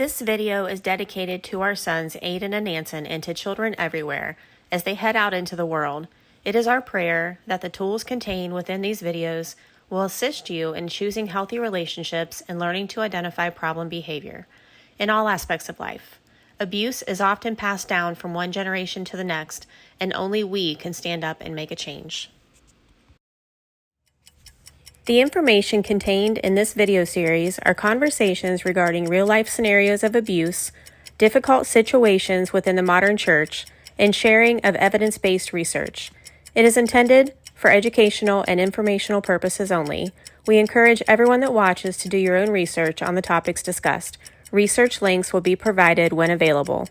This video is dedicated to our sons Aiden and Nansen and to children everywhere as they head out into the world. It is our prayer that the tools contained within these videos will assist you in choosing healthy relationships and learning to identify problem behavior in all aspects of life. Abuse is often passed down from one generation to the next, and only we can stand up and make a change. The information contained in this video series are conversations regarding real-life scenarios of abuse, difficult situations within the modern church, and sharing of evidence-based research. It is intended for educational and informational purposes only. We encourage everyone that watches to do your own research on the topics discussed. Research links will be provided when available.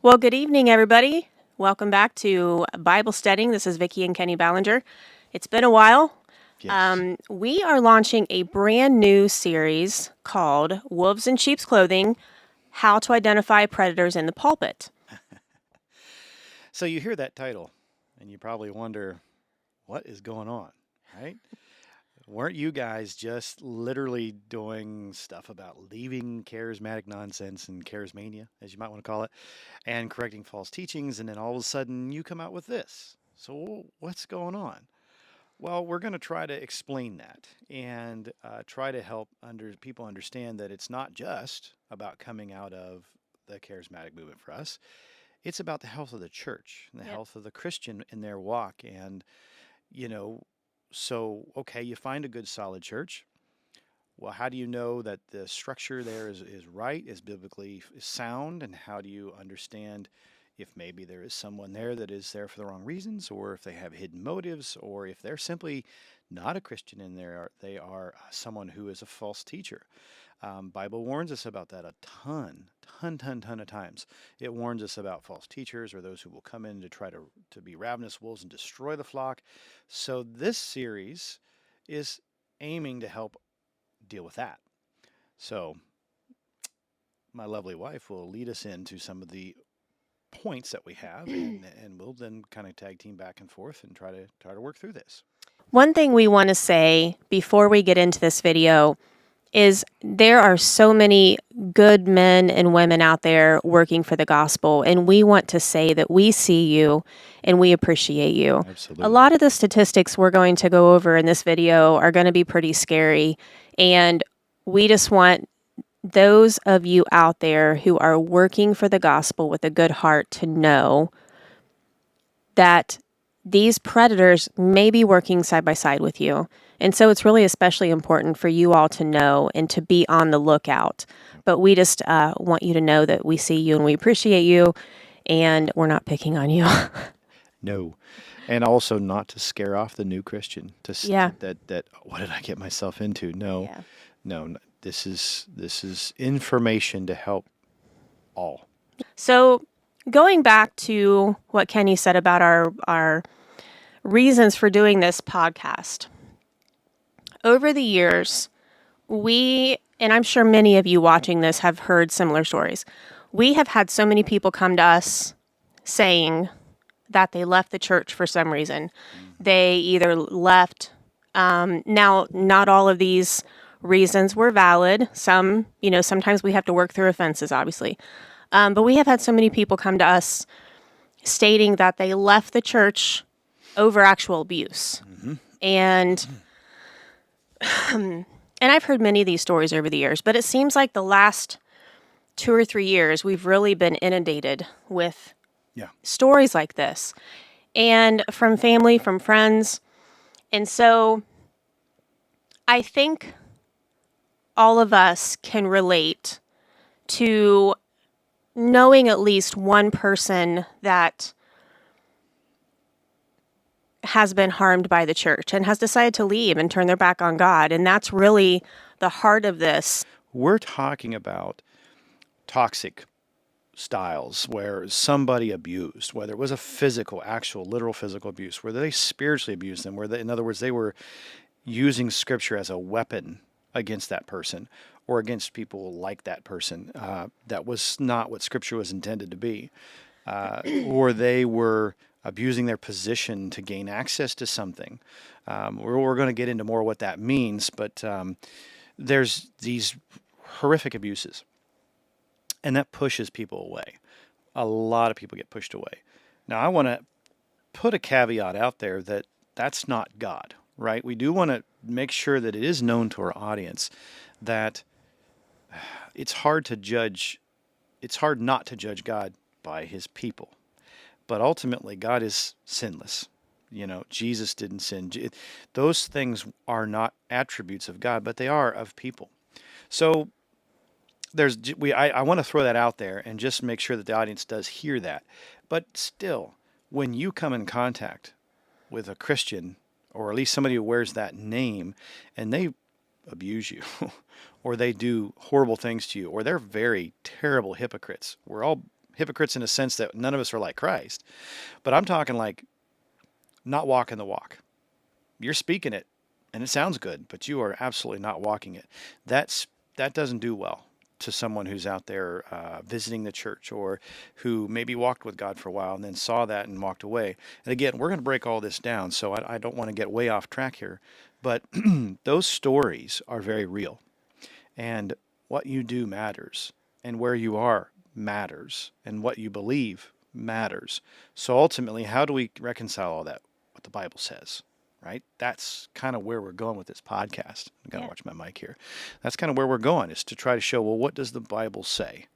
Well, good evening, everybody. Welcome back to Bible-Steading. This is Vicki and Kenny Ballinger. It's been a while. Yes. We are launching a brand new series called Wolves in Sheep's Clothing, How to Identify Predators in the Pulpit. So you hear that title, and you probably wonder, what is going on, right? Weren't you guys just literally doing stuff about leaving charismatic nonsense and charismania, as you might want to call it, and correcting false teachings, and then all of a sudden you come out with this? So what's going on? Well, we're going to try to explain that and try to help people understand that it's not just about coming out of the charismatic movement for us. It's about the health of the church and the health of the Christian in their walk. And, so, okay, you find a good, solid church. Well, how do you know that the structure there is right, is biblically sound? And how do you understand if maybe there is someone there that is there for the wrong reasons, or if they have hidden motives, or if they're simply not a Christian and they are someone who is a false teacher? Bible warns us about that a ton of times. It warns us about false teachers or those who will come in to try to be ravenous wolves and destroy the flock. So this series is aiming to help deal with that. So my lovely wife will lead us into some of the points that we have, and we'll then kind of tag team back and forth and try to work through this. One thing we want to say before we get into this video is there are so many good men and women out there working for the gospel, and we want to say that we see you and we appreciate you. Absolutely. A lot of the statistics we're going to go over in this video are going to be pretty scary, and we just want those of you out there who are working for the gospel with a good heart to know that these predators may be working side by side with you. And so it's really especially important for you all to know and to be on the lookout. But we just want you to know that we see you and we appreciate you, and we're not picking on you. No. And also not to scare off the new Christian. That what did I get myself into? No. Yeah. No. This is information to help all. So going back to what Kenny said about our reasons for doing this podcast. Over the years, and I'm sure many of you watching this have heard similar stories. We have had so many people come to us saying that they left the church for some reason. They either left, now not all of these reasons were valid. Some, sometimes we have to work through offenses, obviously. But we have had so many people come to us stating that they left the church over actual abuse. Mm-hmm. And I've heard many of these stories over the years, but it seems like the last 2 or 3 years, we've really been inundated with stories like this, and from family, from friends. And so I think all of us can relate to knowing at least one person that has been harmed by the church and has decided to leave and turn their back on God. And that's really the heart of this. We're talking about toxic styles where somebody abused, whether it was a actual, literal physical abuse, whether they spiritually abused them, in other words, they were using scripture as a weapon against that person or against people like that person. That was not what scripture was intended to be. Or they were abusing their position to gain access to something. We're going to get into more what that means, but there's these horrific abuses, and that pushes people away. A lot of people get pushed away. Now, I want to put a caveat out there that that's not God, right? We do want to make sure that it is known to our audience that it's hard to judge, it's hard not to judge God by his people. But ultimately, God is sinless. You know, Jesus didn't sin. Those things are not attributes of God, but they are of people. So I want to throw that out there and just make sure that the audience does hear that. But still, when you come in contact with a Christian, or at least somebody who wears that name, and they abuse you, or they do horrible things to you, or they're very terrible hypocrites. We're all hypocrites in a sense that none of us are like Christ. But I'm talking like not walking the walk. You're speaking it, and it sounds good, but you are absolutely not walking it. That doesn't do well to someone who's out there visiting the church, or who maybe walked with God for a while and then saw that and walked away. And again, we're going to break all this down, so I don't want to get way off track here. But those stories are very real. And what you do matters. And where you are matters. And what you believe matters. So ultimately, how do we reconcile all that? What the Bible says. Right? That's kind of where we're going with this podcast. I've got to watch my mic here. That's kind of where we're going, is to try to show, well, what does the Bible say?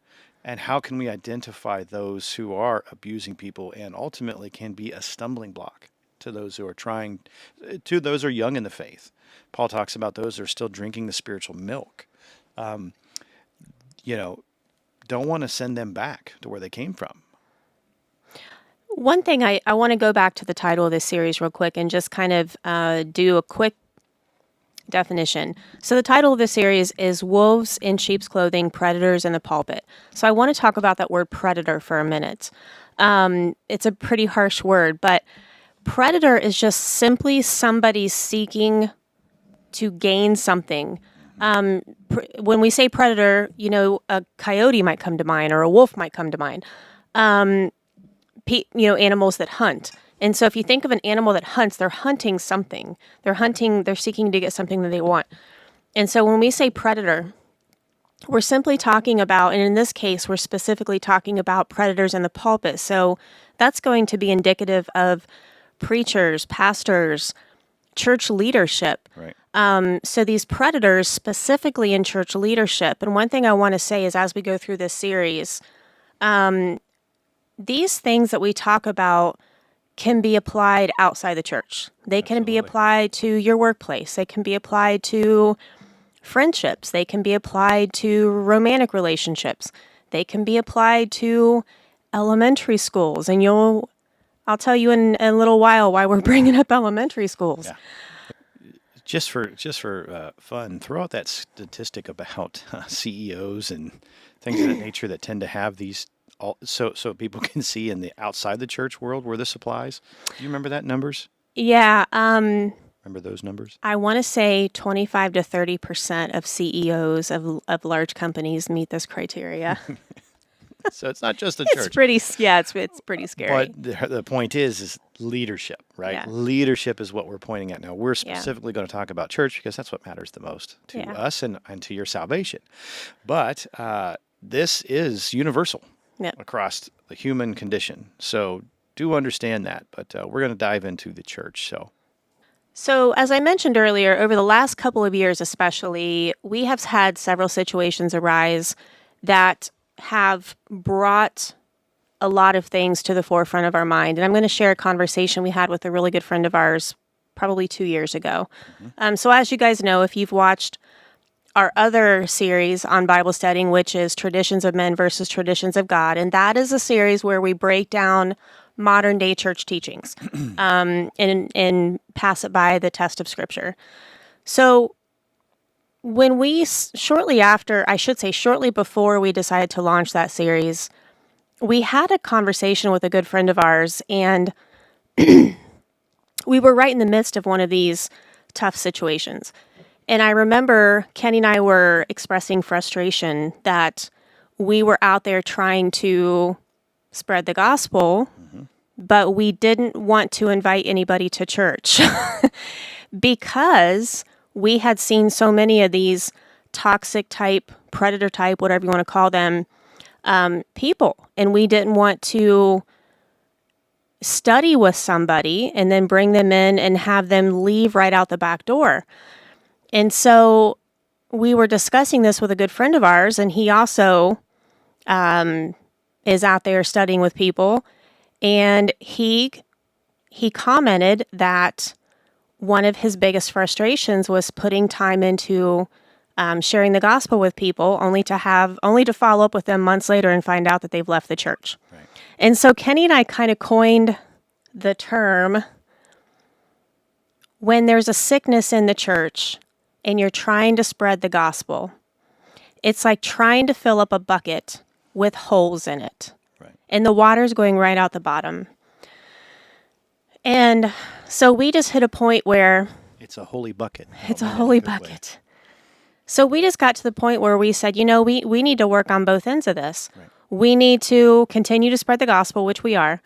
And how can we identify those who are abusing people and ultimately can be a stumbling block to those who are to those who are young in the faith. Paul talks about those who are still drinking the spiritual milk. Don't want to send them back to where they came from. One thing I want to go back to the title of this series real quick and just kind of do a quick definition. So the title of this series is Wolves in Sheep's Clothing, Predators in the Pulpit. So I want to talk about that word predator for a minute. It's a pretty harsh word, but predator is just simply somebody seeking to gain something. When we say predator, a coyote might come to mind, or a wolf might come to mind. Animals that hunt. And so if you think of an animal that hunts, they're hunting something. They're seeking to get something that they want. And so when we say predator, we're simply talking about, and in this case, we're specifically talking about predators in the pulpit. So that's going to be indicative of preachers, pastors, church leadership. Right. So these predators specifically in church leadership. And one thing I want to say is, as we go through this series, these things that we talk about can be applied outside the church. They can be applied to your workplace. They can be applied to friendships. They can be applied to romantic relationships. They can be applied to elementary schools. And I'll tell you in a little while why we're bringing up elementary schools. Yeah. Just for fun, throw out that statistic about CEOs and things of that nature that tend to have these. So people can see in the outside the church world where this applies. Do you remember that numbers? Yeah. Remember those numbers? I want to say 25 to 30% of CEOs of large companies meet this criteria. So it's not just the church. It's pretty scary. But the point is leadership, right? Yeah. Leadership is what we're pointing at now. We're specifically going to talk about church because that's what matters the most to us and to your salvation. But this is universal. Yep. Across the human condition. So do understand that. But we're going to dive into the church. So as I mentioned earlier, over the last couple of years especially, we have had several situations arise that have brought a lot of things to the forefront of our mind. And I'm going to share a conversation we had with a really good friend of ours probably 2 years ago. Mm-hmm. So as you guys know, if you've watched our other series on Bible-Steading, which is Traditions of Men versus Traditions of God. And that is a series where we break down modern-day church teachings and pass it by the test of Scripture. So when we, shortly before we decided to launch that series, we had a conversation with a good friend of ours, and we were right in the midst of one of these tough situations. And I remember Kenny and I were expressing frustration that we were out there trying to spread the gospel, but we didn't want to invite anybody to church because we had seen so many of these toxic type, predator type, whatever you want to call them, people. And we didn't want to study with somebody and then bring them in and have them leave right out the back door. And so we were discussing this with a good friend of ours, and he also is out there studying with people. And he commented that one of his biggest frustrations was putting time into sharing the gospel with people, only to follow up with them months later and find out that they've left the church. Right. And so Kenny and I kind of coined the term, when there's a sickness in the church and you're trying to spread the gospel, it's like trying to fill up a bucket with holes in it. Right. And the water's going right out the bottom. And so we just hit a point where It's a holy bucket. it's a holy bucket. So we just got to the point where we said, we need to work on both ends of this. Right. We need to continue to spread the gospel, which we are,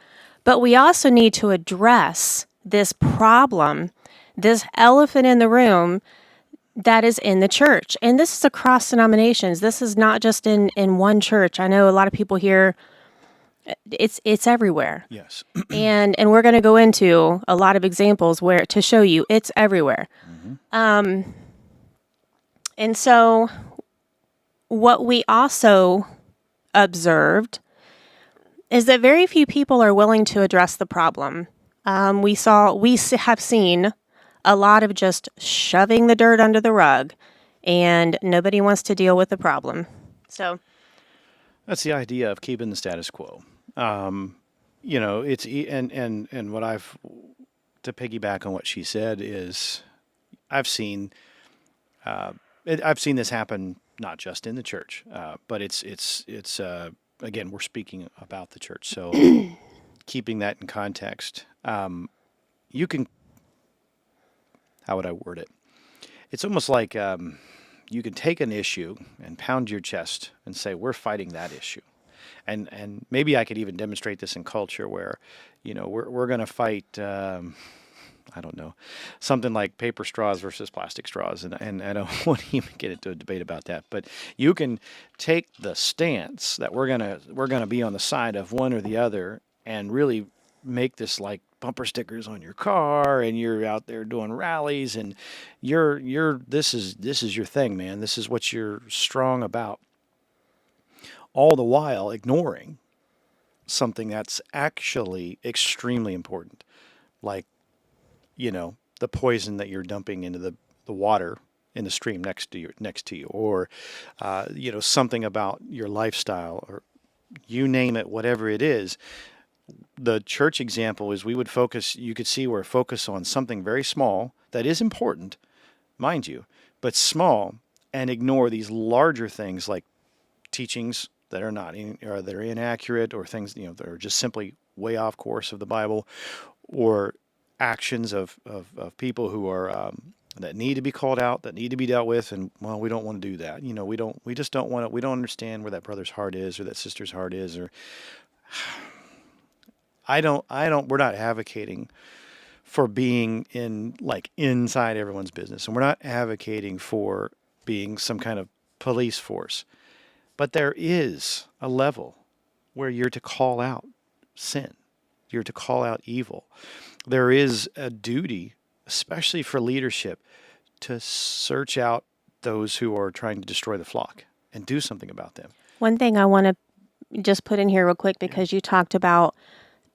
but we also need to address this problem, this elephant in the room that is in the church. And this is across denominations. This is not just in one church. I know a lot of people here, it's everywhere. Yes. And we're going to go into a lot of examples where to show you it's everywhere. Mm-hmm. And so what we also observed is that very few people are willing to address the problem. We have seen a lot of just shoving the dirt under the rug, and nobody wants to deal with the problem. So That's the idea of keeping the status quo. It's and what I've to piggyback on what she said is I've seen this happen not just in the church, but it's again, we're speaking about the church, so keeping that in context. You can, how would I word it? It's almost like you can take an issue and pound your chest and say, we're fighting that issue. And maybe I could even demonstrate this in culture where, we're going to fight, I don't know, something like paper straws versus plastic straws. And I don't want to even get into a debate about that. But you can take the stance that we're gonna be on the side of one or the other and really make this like bumper stickers on your car, and you're out there doing rallies, and this is your thing, man. This is what you're strong about. All the while ignoring something that's actually extremely important, like, the poison that you're dumping into the water in the stream next to you, or something about your lifestyle, or you name it, whatever it is. The church example is you could see we're focused on something very small that is important, mind you, but small, and ignore these larger things like teachings that are or that are inaccurate, or things that are just simply way off course of the Bible, or actions of people who are that need to be called out, that need to be dealt with, and we don't want to do that. We just don't want to. We don't understand where that brother's heart is, or that sister's heart is, or we're not advocating for being inside everyone's business, and we're not advocating for being some kind of police force. But there is a level where you're to call out sin. You're to call out evil. There is a duty, especially for leadership, to search out those who are trying to destroy the flock and do something about them. one thing I want to just put in here real quick, because you talked about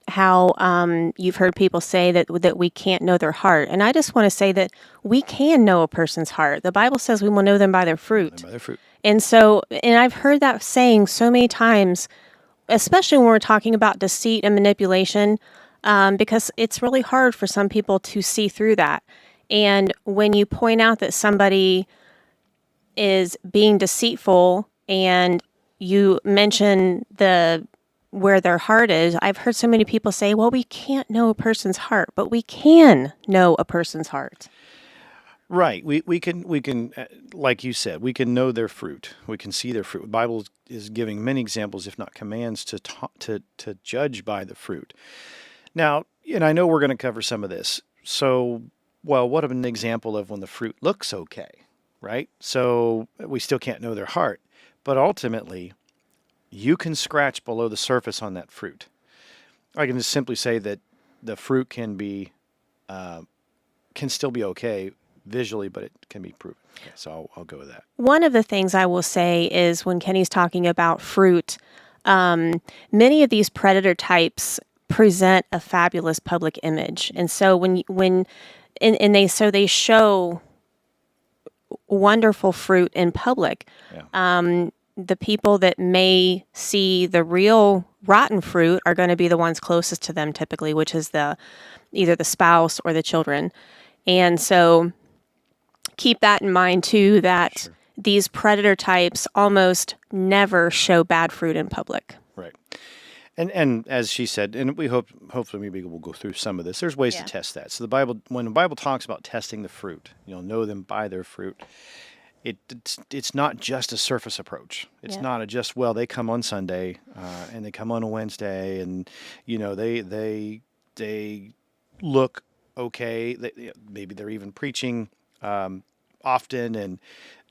how you've heard people say that we can't know their heart. And I just want to say that we can know a person's heart. The Bible says we will know them by their fruit. By their fruit. And I've heard that saying so many times, especially when we're talking about deceit and manipulation, because it's really hard for some people to see through that. And when you point out that somebody is being deceitful and you mention where their heart is, I've heard so many people say, well, we can't know a person's heart, but we can know a person's heart. Right. We can, like you said, we can know their fruit. We can see their fruit. The Bible is giving many examples, if not commands, to judge by the fruit. Now, and I know we're going to cover some of this. So, well, what an example of when the fruit looks okay, right? So we still can't know their heart. But ultimately, you can scratch below the surface on that fruit. I can just simply say that the fruit can still be okay visually, but it can be proven. Okay, so I'll go with that. One of the things I will say is when Kenny's talking about fruit, many of these predator types present a fabulous public image, and so they show wonderful fruit in public. Yeah. The people that may see the real rotten fruit are going to be the ones closest to them typically, which is either the spouse or the children. And so keep that in mind too, that Sure. these predator types almost never show bad fruit in public. Right. And as she said, and we hopefully maybe we'll go through some of this. There's ways to test that. So when the Bible talks about testing the fruit, you'll know them by their fruit. It's not just a surface approach. It's not they come on Sunday and they come on a Wednesday, and they look okay. Maybe they're even preaching often, and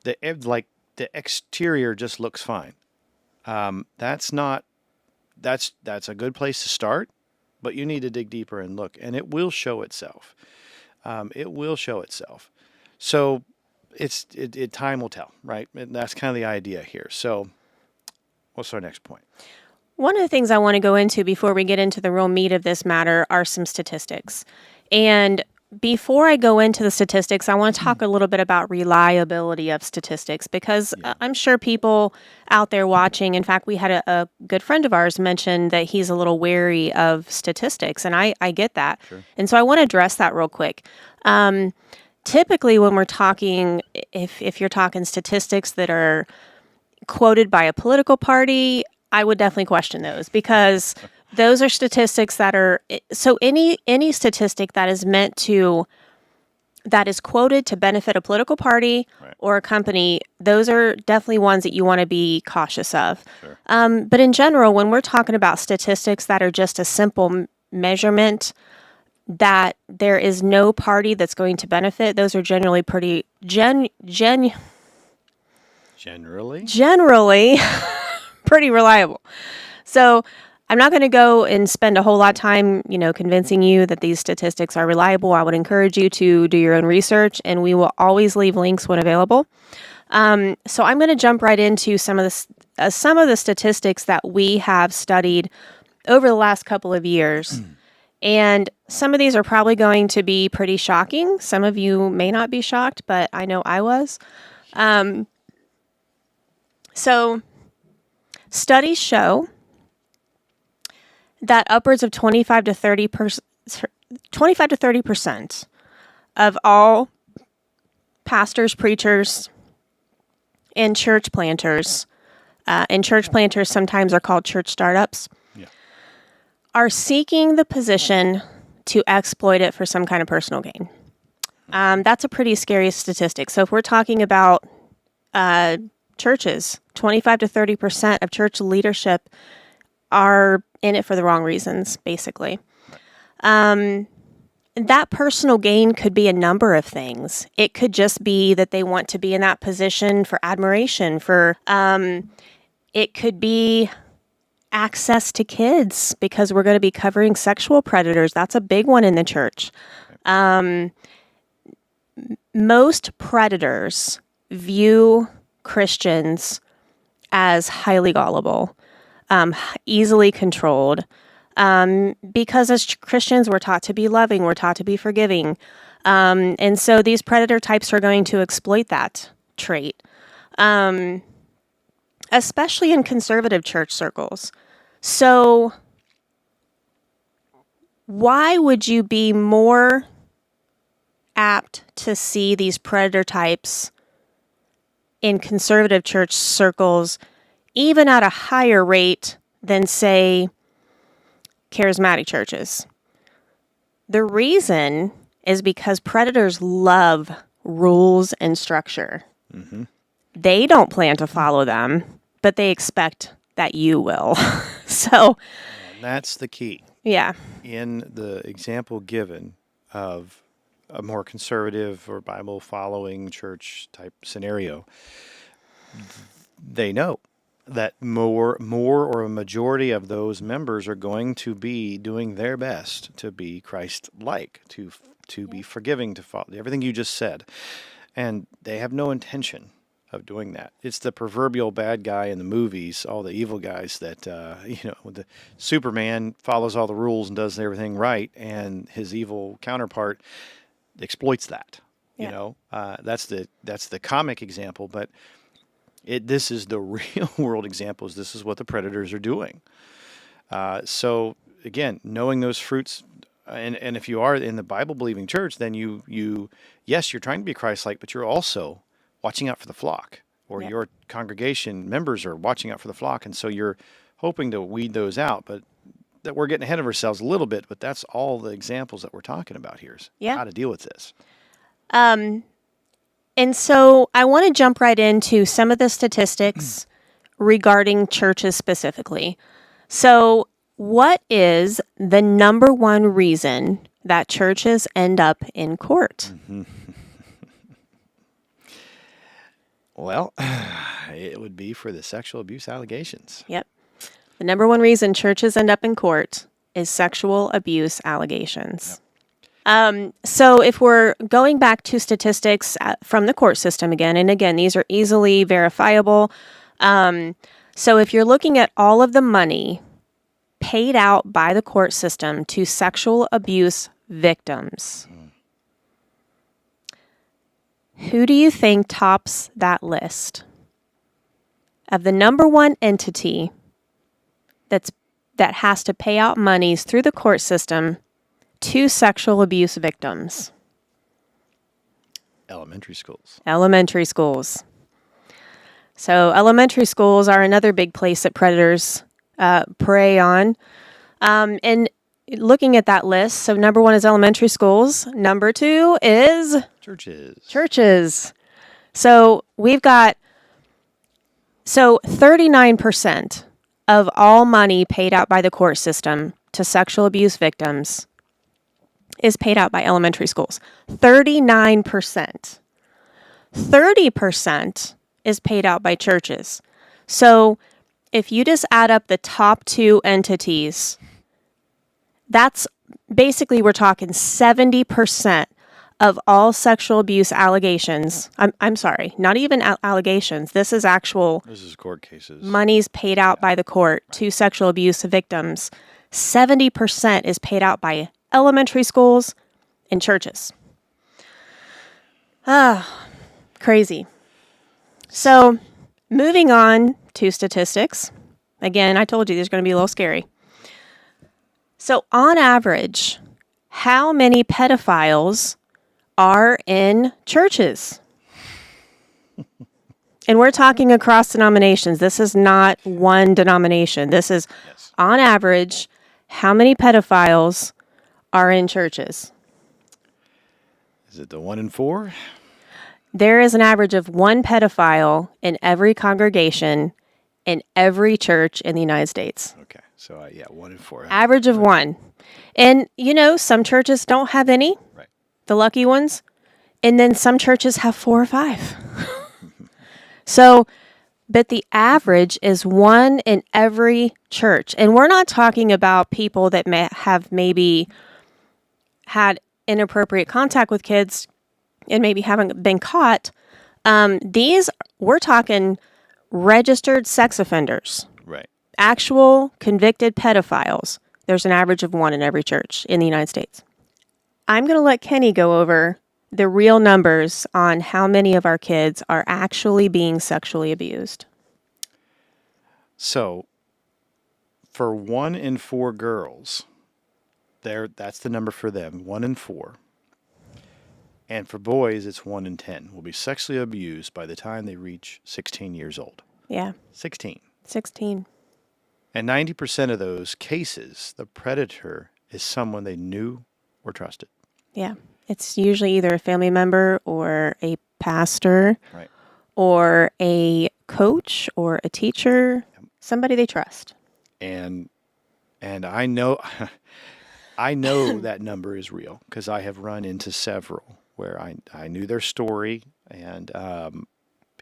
the exterior just looks fine. That's a good place to start, but you need to dig deeper and look, and it will show itself. It will show itself. So time will tell, right? And that's kind of the idea here. So what's our next point? One of the things I want to go into before we get into the real meat of this matter are some statistics. And before I go into the statistics, I want to talk a little bit about reliability of statistics, because I'm sure people out there watching, in fact, we had a good friend of ours mention that he's a little wary of statistics, and I get that. Sure. And so I want to address that real quick. Typically, when we're talking, if you're talking statistics that are quoted by a political party, I would definitely question those, because those are statistics that are, so any statistic that is quoted to benefit a political party or a company, those are definitely ones that you want to be cautious of. Sure. But in general, when we're talking about statistics that are just a simple measurement that there is no party that's going to benefit, those are generally pretty generally pretty reliable. So I'm not going to go and spend a whole lot of time, convincing you that these statistics are reliable. I would encourage you to do your own research, and we will always leave links when available. So I'm going to jump right into some of the statistics that we have studied over the last couple of years. And some of these are probably going to be pretty shocking. Some of you may not be shocked, but I know I was. So studies show that upwards of 25 to 30% of all pastors, preachers, and church planters sometimes are called church startups, are seeking the position to exploit it for some kind of personal gain. That's a pretty scary statistic. So if we're talking about churches, 25 to 30% of church leadership are in it for the wrong reasons, basically. That personal gain could be a number of things. It could just be that they want to be in that position for admiration, it could be access to kids, because we're going to be covering sexual predators. That's a big one in the church. Most predators view Christians as highly gullible, easily controlled, because as Christians, we're taught to be loving, we're taught to be forgiving. And so these predator types are going to exploit that trait, especially in conservative church circles. So why would you be more apt to see these predator types in conservative church circles, even at a higher rate than, say, charismatic churches? The reason is because predators love rules and structure. Mm-hmm. They don't plan to follow them, but they expect that you will. So and that's the key. Yeah. in the example given of a more conservative or Bible following church type scenario, they know that more or a majority of those members are going to be doing their best to be Christ-like, to be forgiving, to follow everything you just said, and they have no intention of doing that. It's the proverbial bad guy in the movies, all the evil guys that when the Superman follows all the rules and does everything right, and his evil counterpart exploits that. Yeah. That's the comic example, but this is the real world examples. This is what the predators are doing. So again, knowing those fruits, and if you are in the Bible believing church, then yes, you're trying to be Christ-like, but you're also watching out for the flock, or Yep. your congregation members are watching out for the flock, and so you're hoping to weed those out. But that we're getting ahead of ourselves a little bit, but that's all the examples that we're talking about here is Yeah. how to deal with this. And so I want to jump right into some of the statistics regarding churches specifically. So, what is the number one reason that churches end up in court? Well, it would be for the sexual abuse allegations. Yep. The number one reason churches end up in court is sexual abuse allegations. So if we're going back to statistics from the court system again, and again, these are easily verifiable. So if you're looking at all of the money paid out by the court system to sexual abuse victims, who do you think tops that list of the number one entity that has to pay out monies through the court system to sexual abuse victims? Elementary schools. Elementary schools. So elementary schools are another big place that predators prey on. And looking at that list, so number one is elementary schools. Number two is churches. So we've got 39% of all money paid out by the court system to sexual abuse victims is paid out by elementary schools. 39%. 30% is paid out by churches. So if you just add up the top two entities, that's basically, we're talking 70% of all sexual abuse allegations. I'm sorry, not even allegations. This is court cases. Monies paid out by the court to sexual abuse victims. 70% is paid out by elementary schools and churches. Crazy. So, moving on to statistics. Again, I told you this is going to be a little scary. So, on average, how many pedophiles are in churches? And we're talking across denominations. This is not one denomination. This is, on average, how many pedophiles are in churches? Is it the 1 in 4? There is an average of one pedophile in every congregation in every church in the United States. Okay. So, 1 in 4. Average of one. And, some churches don't have any, Right. The lucky ones. And then some churches have 4 or 5. So, but the average is one in every church. And we're not talking about people that maybe had inappropriate contact with kids and maybe haven't been caught. We're talking registered sex offenders. Right. Actual convicted pedophiles. There's an average of one in every church in the United States. I'm going to let Kenny go over the real numbers on how many of our kids are actually being sexually abused. So, for 1 in 4 girls, that's the number for them, 1 in 4. And for boys, it's 1 in 10 will be sexually abused by the time they reach 16 years old. Yeah. 16. And 90% of those cases, the predator is someone they knew or trusted. Yeah. It's usually either a family member or a pastor, Right. or a coach or a teacher, somebody they trust. And And I know I know that number is real because I have run into several where I knew their story, and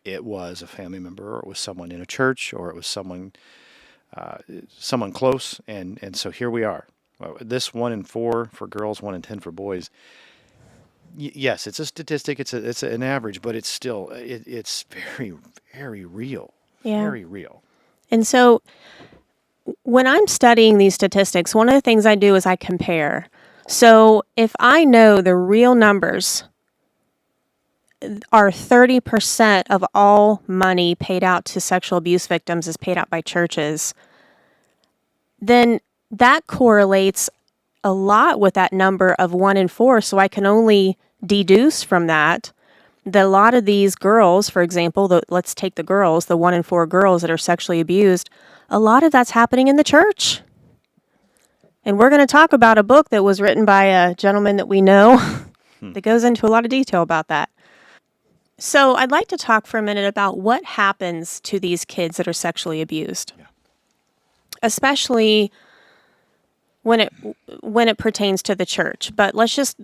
it was a family member, or it was someone in a church, or it was someone close, and so here we are. Well, this 1 in 4 for girls, 1 in 10 for boys. Yes, it's a statistic. It's an average, but it's still it's very, very real. Yeah. Very real. And so when I'm studying these statistics, one of the things I do is I compare. So if I know the real numbers are 30% of all money paid out to sexual abuse victims is paid out by churches, then that correlates a lot with that number of 1 in 4. So I can only deduce from that a lot of these girls, for example, let's take the girls, the 1 in 4 girls that are sexually abused, a lot of that's happening in the church. And we're going to talk about a book that was written by a gentleman that we know that goes into a lot of detail about that. So I'd like to talk for a minute about what happens to these kids that are sexually abused, especially when it pertains to the church. But let's just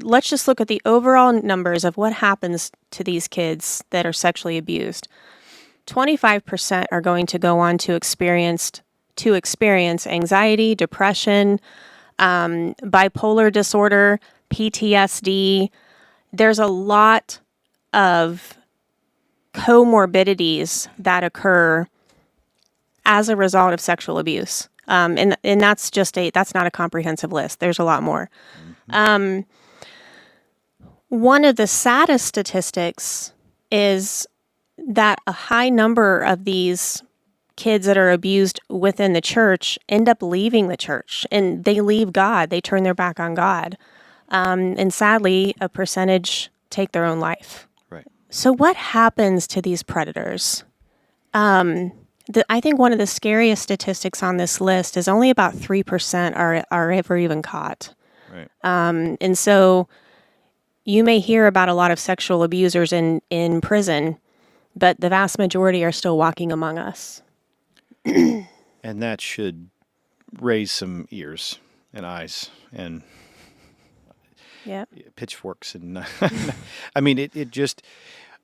look at the overall numbers of what happens to these kids that are sexually abused. 25% are going to go on to experience anxiety, depression, bipolar disorder, PTSD. There's a lot of comorbidities that occur as a result of sexual abuse. And that's not a comprehensive list. There's a lot more. One of the saddest statistics is that a high number of these kids that are abused within the church end up leaving the church, and they leave God. They turn their back on God. And sadly, a percentage take their own life. Right. So what happens to these predators? I think one of the scariest statistics on this list is only about 3% are ever even caught. Right. And so you may hear about a lot of sexual abusers in prison, but the vast majority are still walking among us. And that should raise some ears and eyes and pitchforks. And I mean, it just,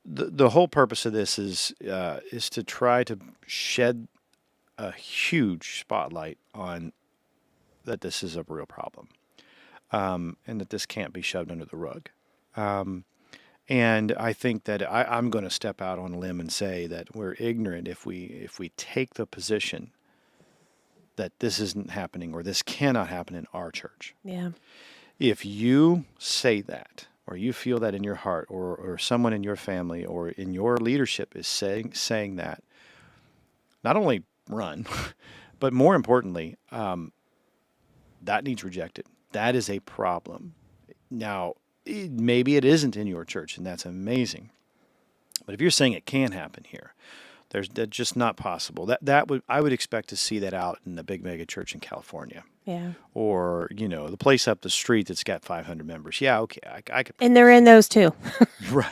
the whole purpose of this is to try to shed a huge spotlight on that this is a real problem, and that this can't be shoved under the rug. And I think that I'm going to step out on a limb and say that we're ignorant if we take the position that this isn't happening or this cannot happen in our church. Yeah. If you say that, or you feel that in your heart, or someone in your family or in your leadership is saying that, not only run, but more importantly, that needs rejected. That is a problem. Now, maybe it isn't in your church, and that's amazing. But if you're saying it can happen here, that's just not possible. I would expect to see that out in the big mega church in California. Yeah. Or, the place up the street that's got 500 members. Yeah, okay, I could. And they're in those too. Right.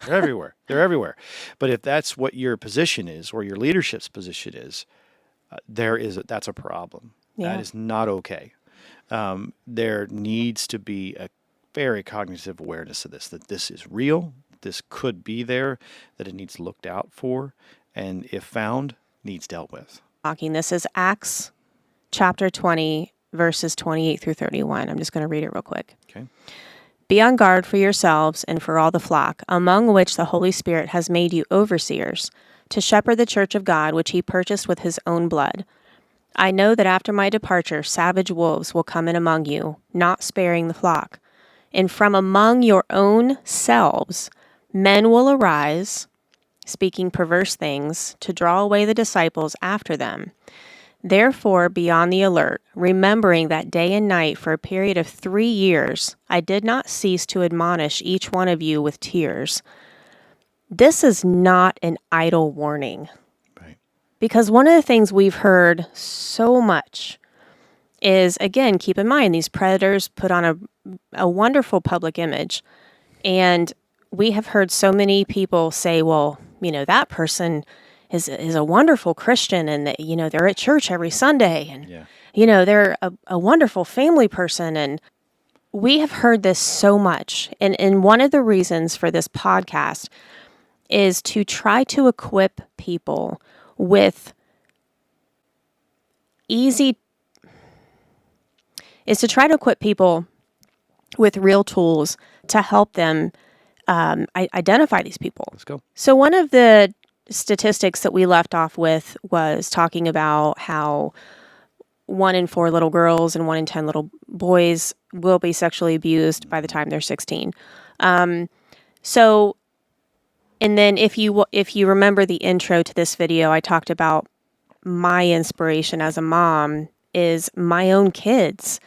They're everywhere. They're everywhere. But if that's what your position is, or your leadership's position is, that's a problem. Yeah. That is not okay. There needs to be a very cognitive awareness of this, that this is real, this could be there, that it needs looked out for, and if found, needs dealt with. This is Acts chapter 20, verses 28 through 31. I'm just going to read it real quick. Okay. Be on guard for yourselves and for all the flock, among which the Holy Spirit has made you overseers, to shepherd the church of God, which he purchased with his own blood. I know that after my departure, savage wolves will come in among you, not sparing the flock. And from among your own selves, men will arise, speaking perverse things, to draw away the disciples after them. Therefore, be on the alert, remembering that day and night for a period of 3 years, I did not cease to admonish each one of you with tears. This is not an idle warning. Right. Because one of the things we've heard so much is, again, keep in mind, these predators put on a wonderful public image. And we have heard so many people say, well, that person is a wonderful Christian, and they're at church every Sunday, and Yeah. they're a wonderful family person. And we have heard this so much. And one of the reasons for this podcast is to try to equip people with real tools to help them identify these people. Let's go. So one of the statistics that we left off with was talking about how 1 in 4 little girls and 1 in 10 little boys will be sexually abused by the time they're 16. And then if you remember the intro to this video, I talked about my inspiration as a mom is my own kids,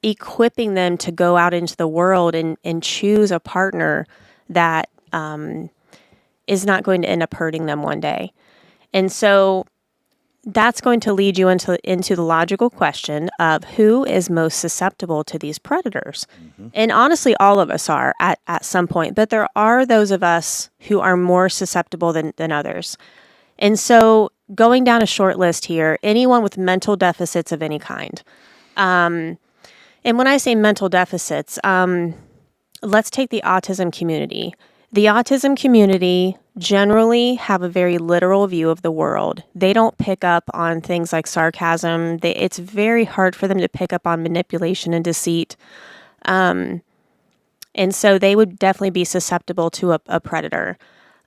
equipping them to go out into the world and choose a partner that is not going to end up hurting them one day. And so that's going to lead you into the logical question of who is most susceptible to these predators. Mm-hmm. And honestly, all of us are at some point, but there are those of us who are more susceptible than others. And so going down a short list here, anyone with mental deficits of any kind. And when I say mental deficits, let's take the autism community. The autism community generally have a very literal view of the world. They don't pick up on things like sarcasm. It's very hard for them to pick up on manipulation and deceit. And so they would definitely be susceptible to a predator.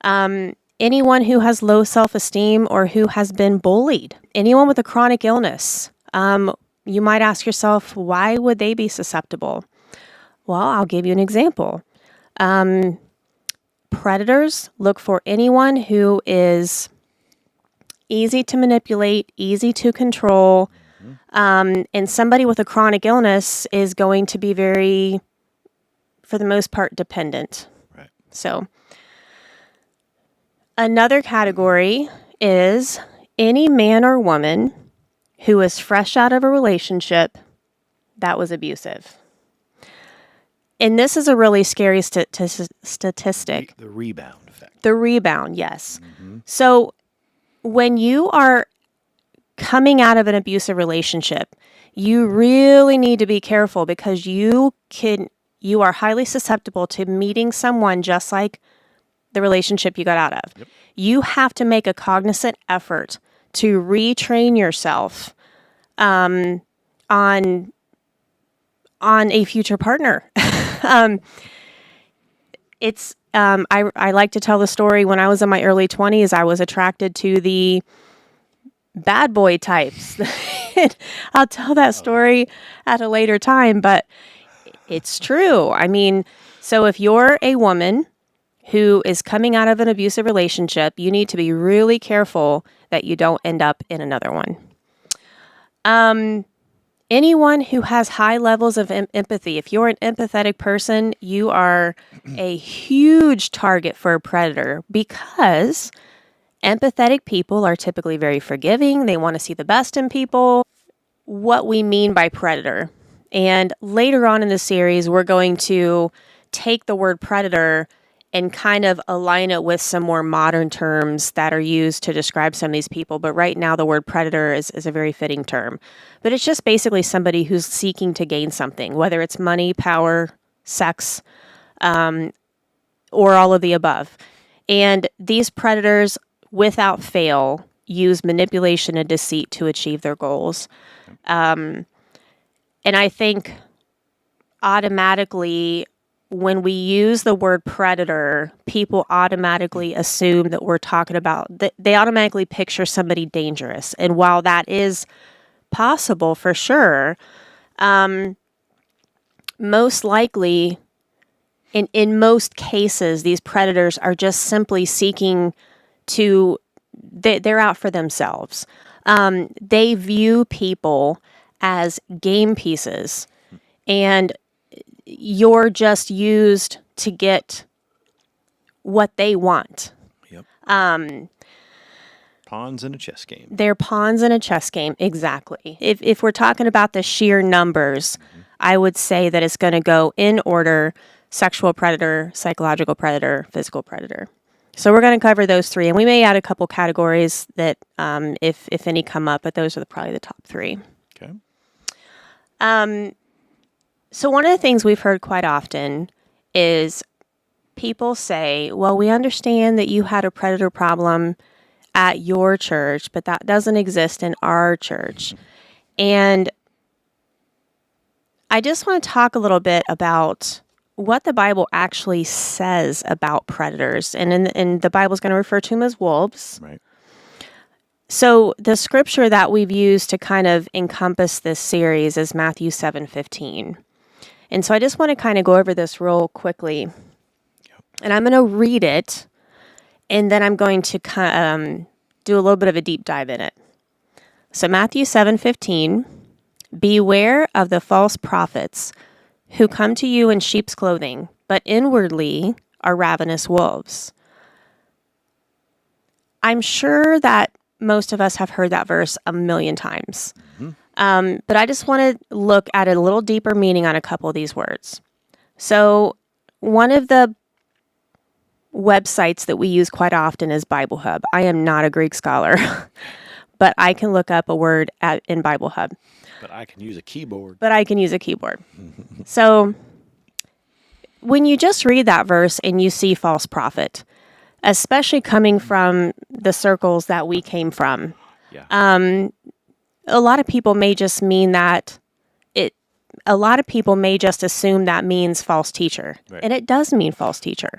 Anyone who has low self-esteem or who has been bullied. Anyone with a chronic illness. You might ask yourself, why would they be susceptible? Well, I'll give you an example. Predators look for anyone who is easy to manipulate, easy to control, and somebody with a chronic illness is going to be very, for the most part, dependent. Right. So, another category is any man or woman who is fresh out of a relationship that was abusive. And this is a really scary statistic. The rebound effect. The rebound, yes. Mm-hmm. So when you are coming out of an abusive relationship, you really need to be careful because you are highly susceptible to meeting someone just like the relationship you got out of. Yep. You have to make a cognizant effort to retrain yourself on a future partner. I like to tell the story. When I was in my early 20s, I was attracted to the bad boy types. I'll tell that story at a later time, but it's true. I mean, so if you're a woman who is coming out of an abusive relationship, you need to be really careful that you don't end up in another one. Anyone who has high levels of empathy, if you're an empathetic person, you are a huge target for a predator because empathetic people are typically very forgiving. They want to see the best in people. What we mean by predator. And later on in the series, we're going to take the word predator and kind of align it with some more modern terms that are used to describe some of these people. But right now, the word predator is a very fitting term. But it's just basically somebody who's seeking to gain something, whether it's money, power, sex, or all of the above. And these predators, without fail, use manipulation and deceit to achieve their goals. And I think automatically, when we use the word predator, people automatically assume that we're talking about, they automatically picture somebody dangerous. And while that is possible for sure, most likely, in most cases, these predators are just simply seeking to, they're out for themselves. They view people as game pieces, and you're just used to get what they want. Yep. Pawns in a chess game. They're pawns in a chess game, exactly. If we're talking about the sheer numbers, I would say that it's going to go in order: sexual predator, psychological predator, physical predator. So we're going to cover those three, and we may add a couple categories that, if any come up, but those are probably the top three. Okay. So one of the things we've heard quite often is people say, well, we understand that you had a predator problem at your church, but that doesn't exist in our church. And I just want to talk a little bit about what the Bible actually says about predators. And the Bible is going to refer to them as wolves. Right. So the scripture that we've used to kind of encompass this series is Matthew 7:15. And so I just want to kind of go over this real quickly. Yep. And I'm going to read it, and then I'm going to do a little bit of a deep dive in it. So Matthew 7:15, beware of the false prophets who come to you in sheep's clothing, but inwardly are ravenous wolves. I'm sure that most of us have heard that verse a million times. Mm-hmm. But I just want to look at a little deeper meaning on a couple of these words. So one of the websites that we use quite often is Bible Hub. I am not a Greek scholar, but I can look up a word in Bible Hub. But I can use a keyboard. So when you just read that verse and you see false prophet, especially coming from the circles that we came from, a lot of people may just mean that a lot of people may just assume that means false teacher. Right. And it does mean false teacher.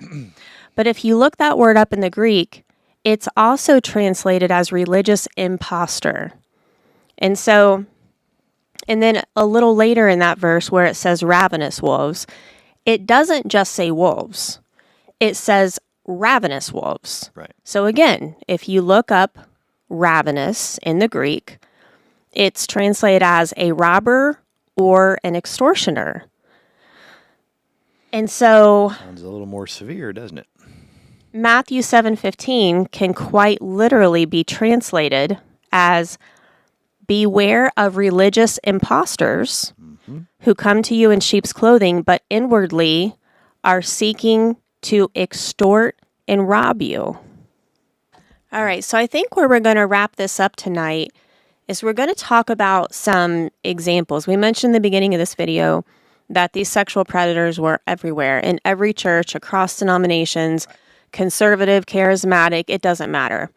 But if you look that word up in the Greek, it's also translated as religious impostor. And then a little later in that verse where it says ravenous wolves, it doesn't just say wolves. It says ravenous wolves. Right. So again, if you look up ravenous in the Greek, it's translated as a robber or an extortioner. And so sounds a little more severe, doesn't it? Matthew 7:15 can quite literally be translated as beware of religious impostors who come to you in sheep's clothing, but inwardly are seeking to extort and rob you. All right, so I think where we're going to wrap this up tonight is we're going to talk about some examples. We mentioned in the beginning of this video that these sexual predators were everywhere, in every church, across denominations, conservative, charismatic, it doesn't matter.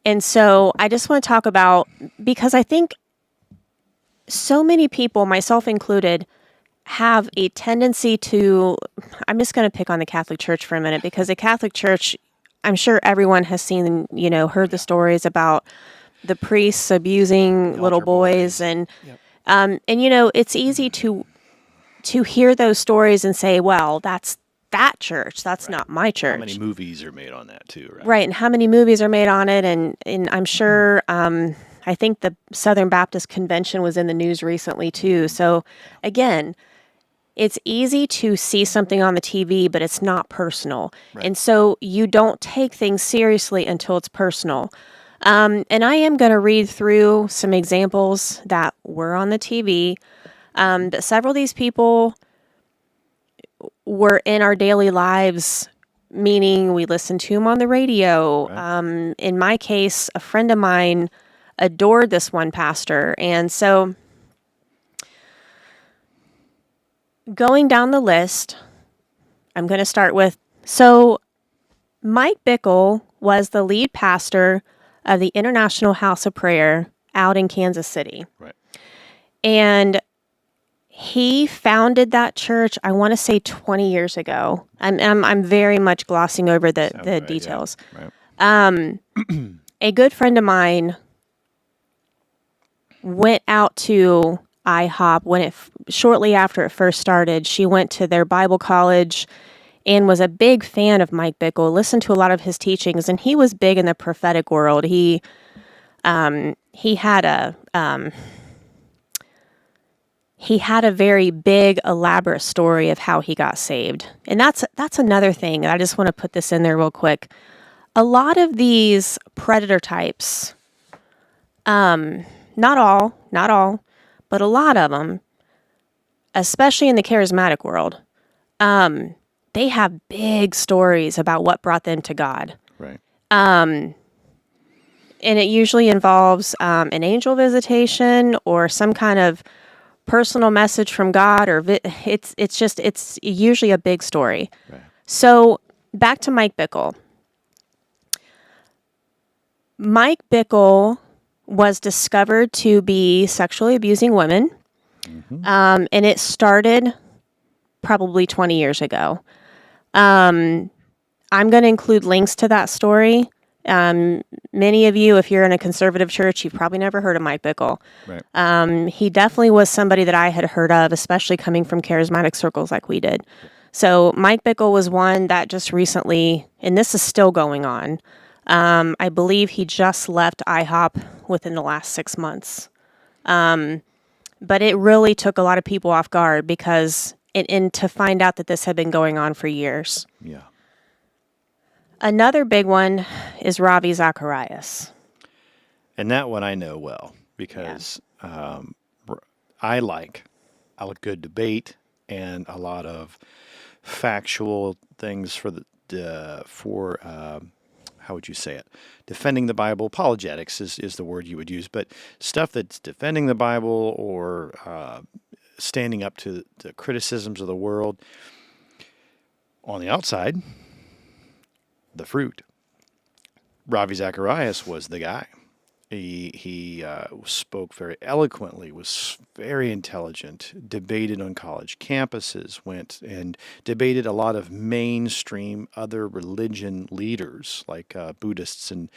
And so I just want to talk about, because I think so many people, myself included, have a tendency to, I'm just going to pick on the Catholic Church for a minute, because the Catholic Church, I'm sure everyone has seen, heard the stories about the priests abusing little boys. And it's easy to hear those stories and say, well, that's that church. That's not my church. How many movies are made on that too, right? Right, and how many movies are made on it. And I'm sure, I think the Southern Baptist Convention was in the news recently too. So again, it's easy to see something on the TV, but it's not personal. Right. And so you don't take things seriously until it's personal. And I am going to read through some examples that were on the TV. But several of these people were in our daily lives, meaning we listened to them on the radio. Right. In my case, a friend of mine adored this one pastor. And so going down the list, I'm going to start with, so Mike Bickel was the lead pastor of the International House of Prayer out in Kansas City. Right. And he founded that church, I want to say 20 years ago. I'm very much glossing over the details. Yeah. Right. A good friend of mine went out to IHOP shortly after it first started. She went to their Bible college and was a big fan of Mike Bickel, listened to a lot of his teachings, and he was big in the prophetic world. He had a very big, elaborate story of how he got saved. And that's another thing. I just want to put this in there real quick. A lot of these predator types, not all, but a lot of them, especially in the charismatic world, they have big stories about what brought them to God. Right. And it usually involves an angel visitation or some kind of personal message from God, or it's usually a big story. Right. So back to Mike Bickel. Mike Bickel was discovered to be sexually abusing women, and it started probably 20 years ago. I'm going to include links to that story. Many of you, if you're in a conservative church, you've probably never heard of Mike Bickel. Right. He definitely was somebody that I had heard of, especially coming from charismatic circles like we did. So Mike Bickel was one that just recently, and this is still going on, I believe he just left IHOP within the last 6 months. But it really took a lot of people off guard because, and to find out that this had been going on for years. Yeah. Another big one is Ravi Zacharias. And that one I know well because I like a good debate and a lot of factual things for how would you say it? Defending the Bible. Apologetics is the word you would use, but stuff that's defending the Bible or standing up to the criticisms of the world. On the outside, the fruit. Ravi Zacharias was the guy. He spoke very eloquently, was very intelligent, debated on college campuses, went and debated a lot of mainstream other religion leaders like Buddhists and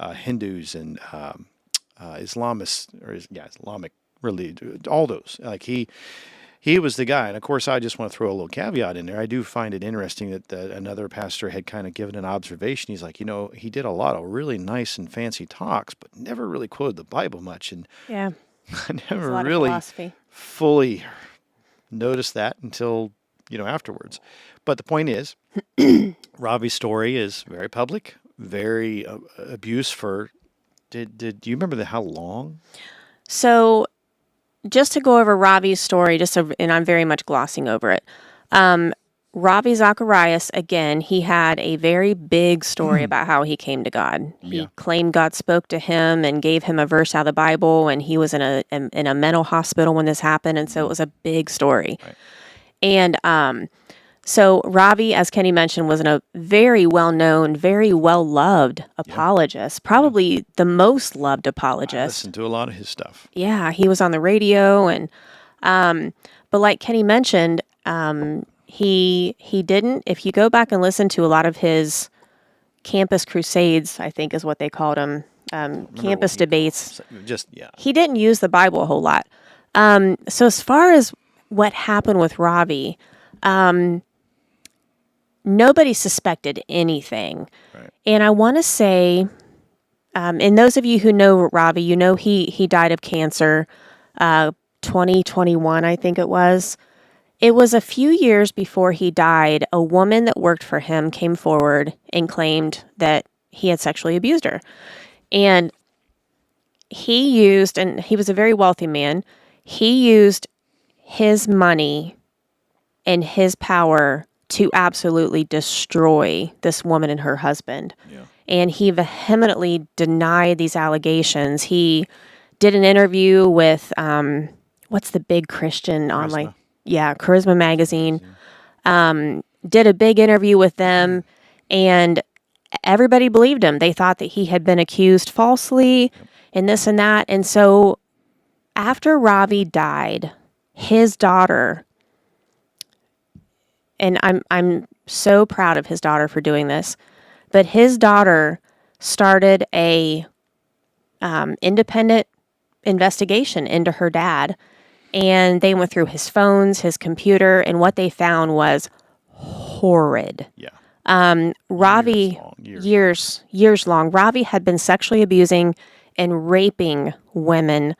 Hindus and Islamists, Islamic religion, all those. Like he was the guy. And of course, I just want to throw a little caveat in there. I do find it interesting that another pastor had kind of given an observation. He's like, he did a lot of really nice and fancy talks, but never really quoted the Bible much. And Yeah. I never a lot of really philosophy. fully noticed that until, afterwards. But the point is, Ravi's story is very public, very abuse for, do you remember how long? So just to go over Ravi's story, and I'm very much glossing over it. Ravi Zacharias, again, he had a very big story about how he came to God. He claimed God spoke to him and gave him a verse out of the Bible, and he was in a mental hospital when this happened, and so it was a big story. Right. And so Ravi, as Kenny mentioned, was a very well-known, very well-loved apologist, probably the most loved apologist. I listened to a lot of his stuff. Yeah, he was on the radio, and but like Kenny mentioned, he didn't. If you go back and listen to a lot of his campus crusades, I think is what they called them, campus debates. He didn't use the Bible a whole lot. So as far as what happened with Ravi, nobody suspected anything. Right. And I want to say, and those of you who know Ravi, he died of cancer, 2021, I think it was. It was a few years before he died, a woman that worked for him came forward and claimed that he had sexually abused her. And he was a very wealthy man, he used his money and his power to absolutely destroy this woman and her husband. Yeah. And he vehemently denied these allegations. He did an interview with, what's the big Christian online? Charisma Magazine. Did a big interview with them, and everybody believed him. They thought that he had been accused falsely and this and that. And so after Ravi died, his daughter, and I'm so proud of his daughter for doing this, but his daughter started a independent investigation into her dad, and they went through his phones, his computer, and what they found was horrid. Yeah. Ravi, years long. Ravi had been sexually abusing and raping women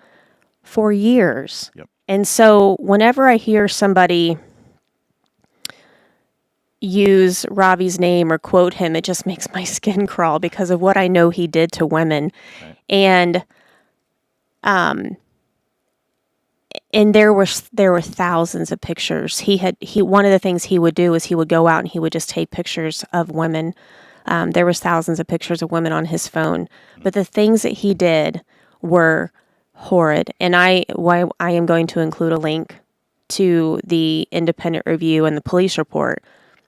for years. Yep. And so whenever I hear somebody use Ravi's name or quote him, it just makes my skin crawl because of what I know he did to women. Right. And And there were thousands of pictures. He one of the things he would do is he would go out and he would just take pictures of women. There was thousands of pictures of women on his phone, but the things that he did were horrid. And I am going to include a link to the independent review and the police report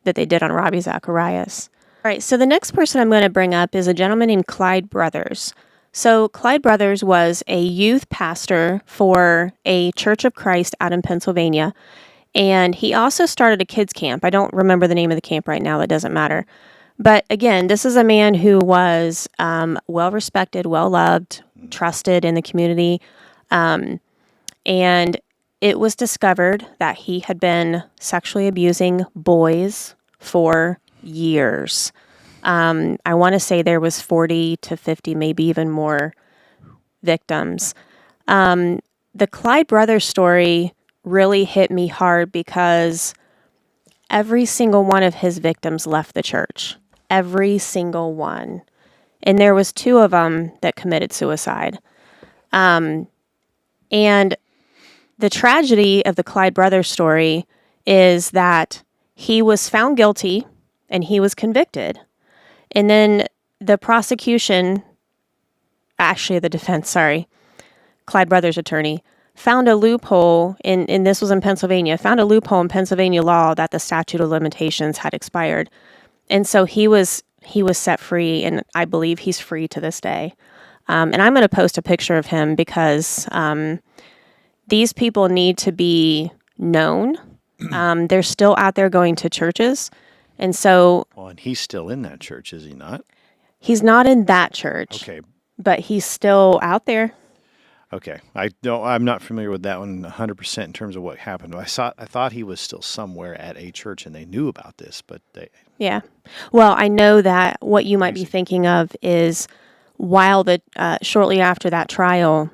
that they did on Ravi Zacharias. All right, so the next person I'm going to bring up is a gentleman named Clyde Brothers. So Clyde Brothers was a youth pastor for a Church of Christ out in Pennsylvania, and he also started a kids camp. I don't remember the name of the camp right now. That doesn't matter. But again, this is a man who was well-respected, well-loved, trusted in the community, and it was discovered that he had been sexually abusing boys for years. I want to say there was 40 to 50, maybe even more victims. The Clyde Brothers story really hit me hard because every single one of his victims left the church. Every single one. And there was 2 of them that committed suicide. And the tragedy of the Clyde Brothers story is that he was found guilty and he was convicted. And then the prosecution, actually the defense, Clyde Brothers' attorney, found a loophole, and this was in Pennsylvania, found a loophole in Pennsylvania law that the statute of limitations had expired. And so he was set free, and I believe he's free to this day. And I'm going to post a picture of him because these people need to be known. They're still out there going to churches. And so... Well, and he's still in that church, is he not? He's not in that church. Okay. But he's still out there. Okay. I'm not familiar with that one 100% in terms of what happened. I thought he was still somewhere at a church and they knew about this, but they... Yeah. Well, I know that what you might be thinking of is while shortly after that trial,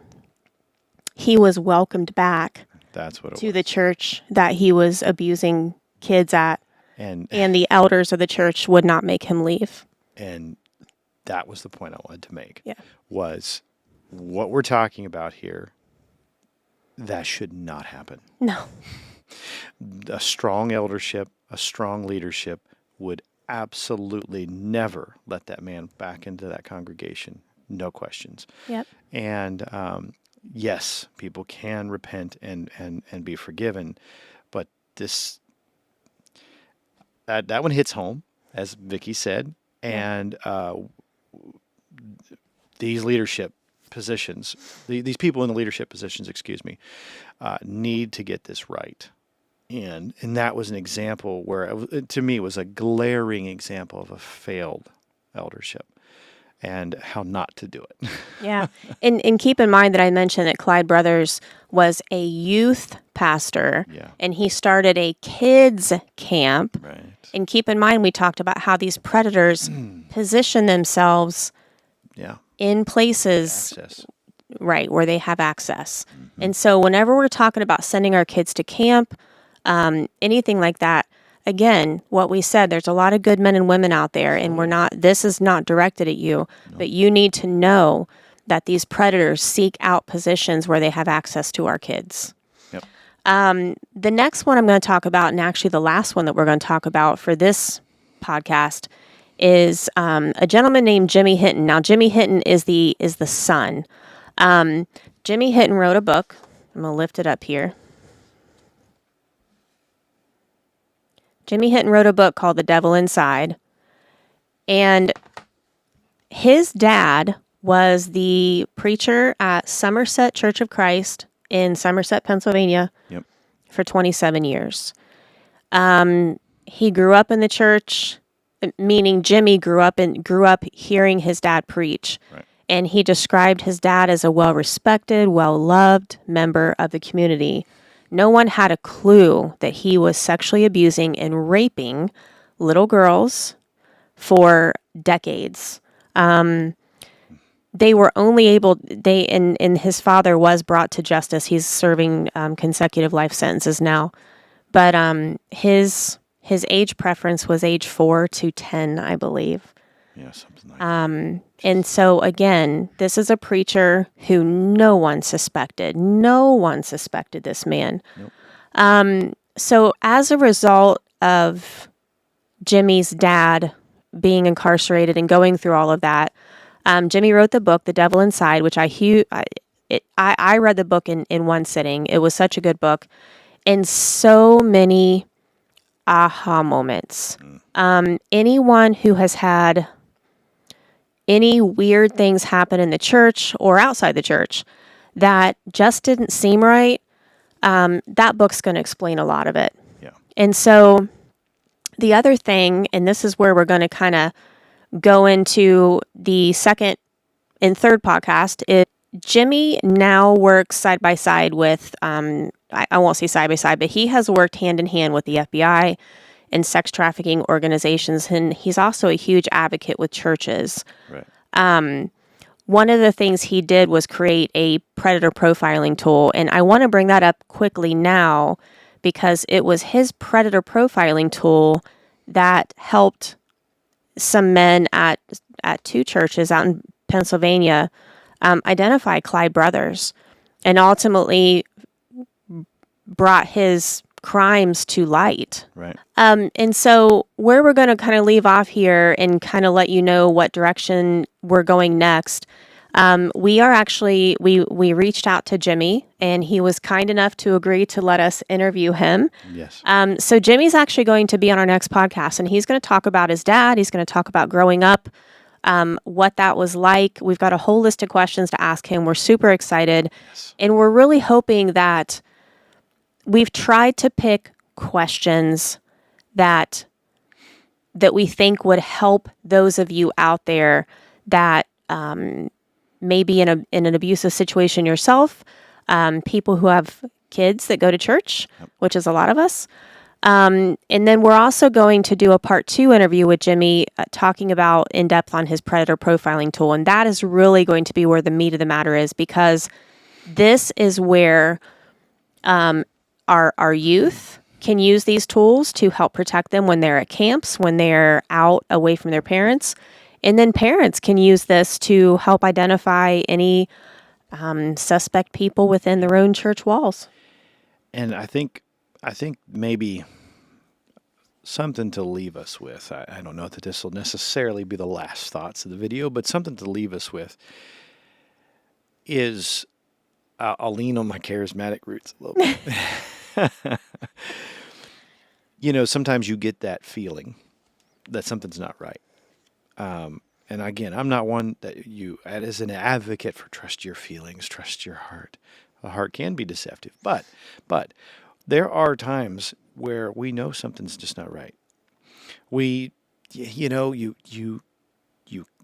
he was welcomed back to the church that he was abusing kids at. And the elders of the church would not make him leave. And that was the point I wanted to make. Yeah. Was what we're talking about here, that should not happen. No. A strong eldership, a strong leadership would absolutely never let that man back into that congregation. No questions. Yep. And yes, people can repent and be forgiven, but that one hits home, as Vicky said, and these leadership positions, these people in the leadership positions, need to get this right. And that was an example where, to me, it was a glaring example of a failed eldership and how not to do it. Yeah. And keep in mind that I mentioned that Clyde Brothers was a youth pastor, and he started a kids camp. Right. And keep in mind, we talked about how these predators position themselves in places where they have access. Mm-hmm. And so whenever we're talking about sending our kids to camp, anything like that, again, what we said, there's a lot of good men and women out there, and this is not directed at you, but you need to know that these predators seek out positions where they have access to our kids. Yep. The next one I'm going to talk about, and actually the last one that we're going to talk about for this podcast, is a gentleman named Jimmy Hinton. Now, Jimmy Hinton is the son. Jimmy Hinton wrote a book. I'm going to lift it up here. Jimmy Hinton wrote a book called The Devil Inside. And his dad was the preacher at Somerset Church of Christ in Somerset, Pennsylvania, for 27 years. He grew up in the church, meaning Jimmy grew up hearing his dad preach. Right. And he described his dad as a well-respected, well-loved member of the community. No one had a clue that he was sexually abusing and raping little girls for decades. They were only able, and his father was brought to justice. He's serving consecutive life sentences now. But his age preference was age 4 to 10, I believe. Yeah, something like that. And so, again, this is a preacher who no one suspected. No one suspected this man. Nope. So, as a result of Jimmy's dad being incarcerated and going through all of that, Jimmy wrote the book, The Devil Inside, which I read the book in one sitting. It was such a good book. And so many aha moments. Anyone who has had any weird things happen in the church or outside the church that just didn't seem right, that book's going to explain a lot of it. Yeah. And so the other thing, and this is where we're going to kind of go into the second and third podcast, is Jimmy now works side by side with, I won't say side by side, but he has worked hand in hand with the FBI and sex trafficking organizations, and he's also a huge advocate with churches. Right. One of the things he did was create a predator profiling tool, and I want to bring that up quickly now because it was his predator profiling tool that helped some men at two churches out in Pennsylvania identify Clyde Brothers and ultimately brought his crimes to light. Right. And so where we're going to kind of leave off here and kind of let you know what direction we're going next, we reached out to Jimmy, and he was kind enough to agree to let us interview him. Yes. So Jimmy's actually going to be on our next podcast, and he's going to talk about his dad. He's going to talk about growing up, what that was like. We've got a whole list of questions to ask him. We're super excited, Yes. and we're really hoping that we've tried to pick questions that we think would help those of you out there that may be in an abusive situation yourself, people who have kids that go to church, which is a lot of us. And then we're also going to do a part 2 interview with Jimmy talking about in depth on his predator profiling tool. And that is really going to be where the meat of the matter is, because this is where our youth can use these tools to help protect them when they're at camps, when they're out away from their parents. And then parents can use this to help identify any suspect people within their own church walls. And I think maybe something to leave us with. I don't know that this will necessarily be the last thoughts of the video, but something to leave us with is I'll lean on my charismatic roots a little bit. Sometimes you get that feeling that something's not right. And again, I'm not one that as an advocate for trust your feelings, trust your heart. A heart can be deceptive, but there are times where we know something's just not right. You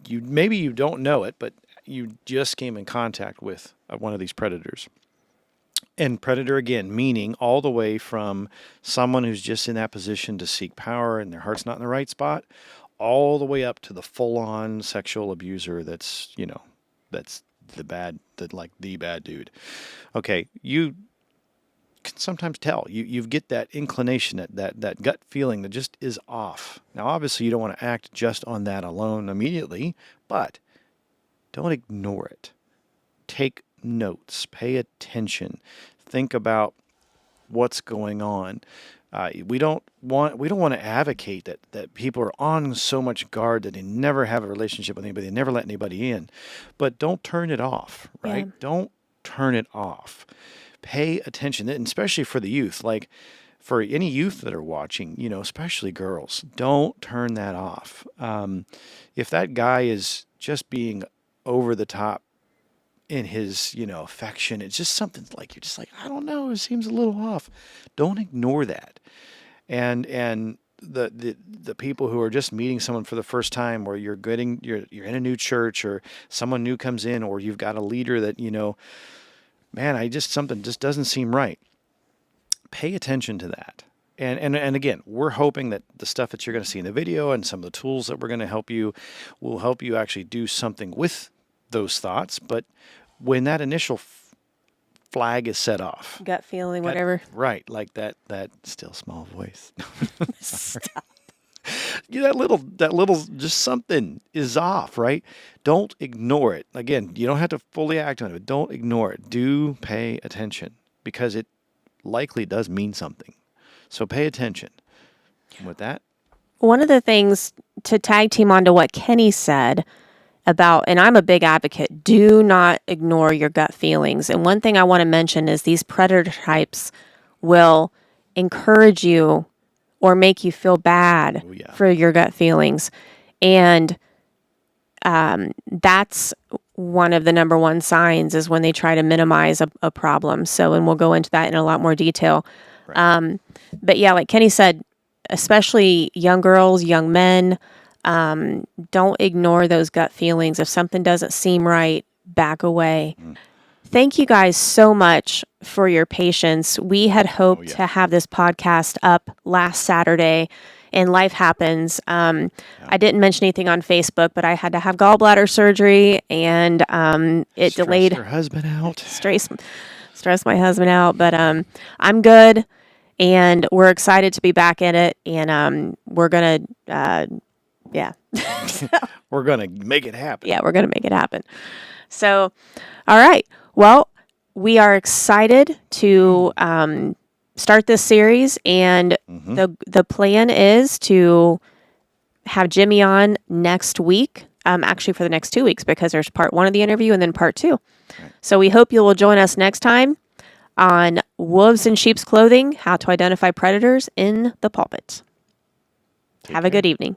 maybe you don't know it, but you just came in contact with one of these predators. And predator, again, meaning all the way from someone who's just in that position to seek power and their heart's not in the right spot, all the way up to the full-on sexual abuser that's the bad dude. Okay, you can sometimes tell. You get that inclination, that gut feeling that just is off. Now, obviously, you don't want to act just on that alone immediately, but don't ignore it. Take notes. Pay attention. Think about what's going on. We don't want to advocate that people are on so much guard that they never have a relationship with anybody, they never let anybody in. But don't turn it off, right? Yeah. Don't turn it off. Pay attention, and especially for the youth, like for any youth that are watching, especially girls, don't turn that off. If that guy is just being over the top in his, affection, it's just something like, you're just like, I don't know, it seems a little off. Don't ignore that. And the people who are just meeting someone for the first time, or you're in a new church, or someone new comes in, or you've got a leader that, man, something just doesn't seem right. Pay attention to that. And again, we're hoping that the stuff that you're going to see in the video and some of the tools that we're going to help you will help you actually do something with those thoughts. But when that initial flag is set off, Gut feeling, whatever. right, like that still small voice. Stop. that little, just something is off, right? Don't ignore it. Again, you don't have to fully act on it, but don't ignore it. Do pay attention because it likely does mean something. So pay attention. And with that, One of the things to tag team onto what Kenny said about, and I'm a big advocate, do not ignore your gut feelings. And one thing I want to mention is these predator types will encourage you or make you feel bad for your gut feelings. And that's one of the number one signs is when they try to minimize a problem. So, and we'll go into that in a lot more detail. right. But yeah, like Kenny said, especially young girls, young men, don't ignore those gut feelings. If something doesn't seem right, back away. Thank you guys so much for your patience. We had hoped to have this podcast up last Saturday, and life happens. I didn't mention anything on Facebook, but I had to have gallbladder surgery, and it Stressed delayed. her husband out. Stressed my husband out, but I'm good, and we're excited to be back in it, and we're gonna, yeah. We're gonna make it happen. Yeah, we're going to make it happen. So, all right. Well, we are excited to start this series, and the plan is to have Jimmy on next week, actually for the next 2 weeks, because there's part 1 of the interview and then part 2. Right. So we hope you will join us next time on Wolves in Sheep's Clothing, How to Identify Predators in the Pulpit. Have a good evening.